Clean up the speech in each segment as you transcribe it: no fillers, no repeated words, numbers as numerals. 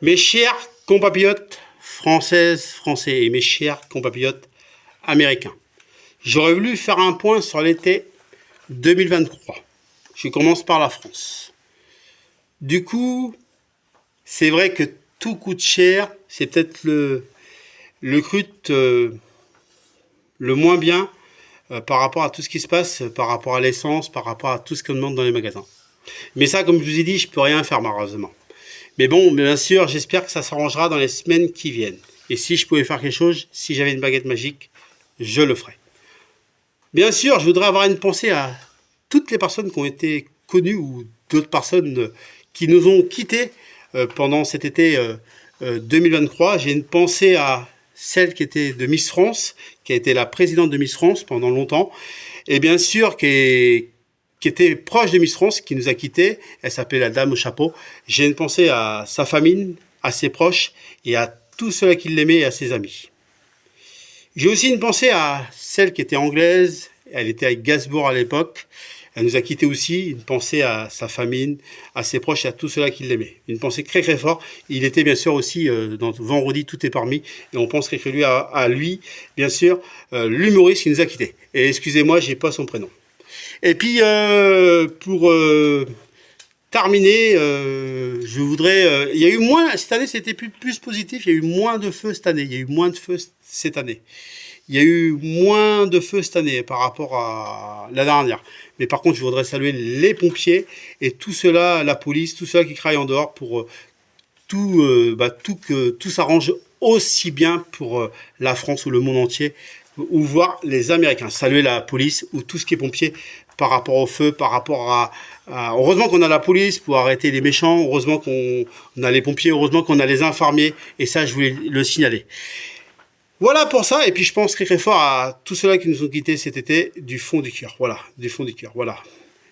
Mes chers compatriotes françaises, français et mes chers compatriotes américains, j'aurais voulu faire un point sur l'été 2023. Je commence par la France. Du coup, c'est vrai que tout coûte cher, c'est peut-être le crut le moins bien par rapport à tout ce qui se passe, par rapport à l'essence, par rapport à tout ce qu'on demande dans les magasins. Mais ça, comme je vous ai dit, je peux rien faire malheureusement. Mais bon, bien sûr, j'espère que ça s'arrangera dans les semaines qui viennent. Et si je pouvais faire quelque chose, si j'avais une baguette magique, je le ferais. Bien sûr, je voudrais avoir une pensée à toutes les personnes qui ont été connues ou d'autres personnes qui nous ont quittés pendant cet été 2023. J'ai une pensée à celle qui était de Miss France, qui a été la présidente de Miss France pendant longtemps, et bien sûr qui était proche de Miss France, qui nous a quittés. Elle s'appelait la Dame au chapeau. J'ai une pensée à sa famille, à ses proches et à tous ceux qui l'aimaient et à ses amis. J'ai aussi une pensée à celle qui était anglaise. Elle était avec Gainsbourg à l'époque. Elle nous a quittés aussi. Une pensée à sa famille, à ses proches et à tous ceux qui l'aimaient. Une pensée très très forte. Il était bien sûr aussi dans Vendredi, tout est permis. Et on pense que lui à lui, bien sûr, l'humoriste qui nous a quittés. Et excusez-moi, j'ai pas son prénom. Et puis, pour terminer, je voudrais... il y a eu moins... Cette année, c'était plus positif. Il y a eu moins de feux cette année. Il y a eu moins de feux cette année. Il y a eu moins de feux cette année par rapport à la dernière. Mais par contre, je voudrais saluer les pompiers et tout cela, la police, tout cela qui travaille en dehors pour que tout s'arrange aussi bien pour la France ou le monde entier, ou voir les Américains. Saluer la police ou tout ce qui est pompier par rapport au feu, par rapport à heureusement qu'on a la police pour arrêter les méchants, heureusement qu'on a les pompiers, heureusement qu'on a les infirmiers, et ça, je voulais le signaler. Voilà pour ça, et puis je pense très très fort à tous ceux-là qui nous ont quittés cet été du fond du cœur, voilà, du fond du cœur, voilà.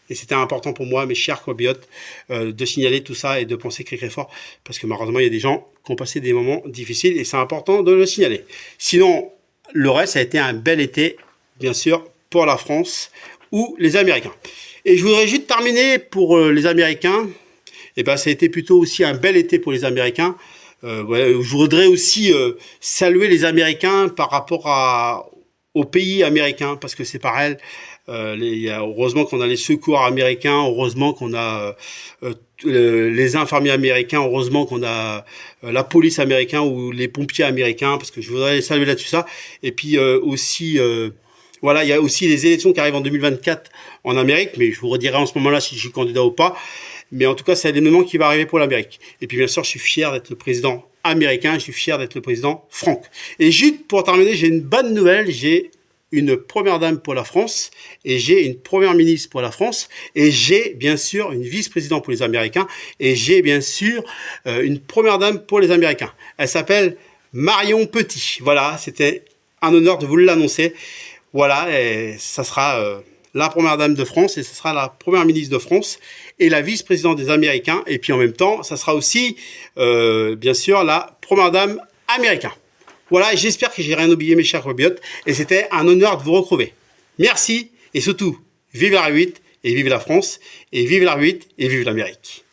Et c'était important pour moi, mes chers compatriotes, de signaler tout ça et de penser très très fort, parce que malheureusement, il y a des gens qui ont passé des moments difficiles, et c'est important de le signaler. Sinon, le reste, ça a été un bel été, bien sûr, pour la France ou les Américains. Et je voudrais juste terminer pour les Américains. Et ben, ça a été plutôt aussi un bel été pour les Américains. Je voudrais aussi saluer les Américains par rapport au pays américain, parce que c'est pareil. Heureusement qu'on a les secours américains, heureusement qu'on a les infirmiers américains, heureusement qu'on a la police américaine ou les pompiers américains, parce que je voudrais les saluer là-dessus ça. Et puis aussi... voilà, il y a aussi les élections qui arrivent en 2024 en Amérique, mais je vous redirai en ce moment-là si je suis candidat ou pas. Mais en tout cas, c'est un événement qui va arriver pour l'Amérique. Et puis bien sûr, je suis fier d'être le président américain, je suis fier d'être le président Franck. Et juste pour terminer, j'ai une bonne nouvelle, j'ai une première dame pour la France, et j'ai une première ministre pour la France, et j'ai bien sûr une vice-présidente pour les Américains, et j'ai bien sûr une première dame pour les Américains. Elle s'appelle Marion Petit. Voilà, c'était un honneur de vous l'annoncer. Voilà, et ça sera la première dame de France et ça sera la première ministre de France et la vice-présidente des Américains. Et puis en même temps, ça sera aussi, bien sûr, la première dame américaine. Voilà, j'espère que j'ai rien oublié, mes chers compatriotes. Et c'était un honneur de vous retrouver. Merci et surtout, vive la R8 et vive la France et vive la R8 et vive l'Amérique.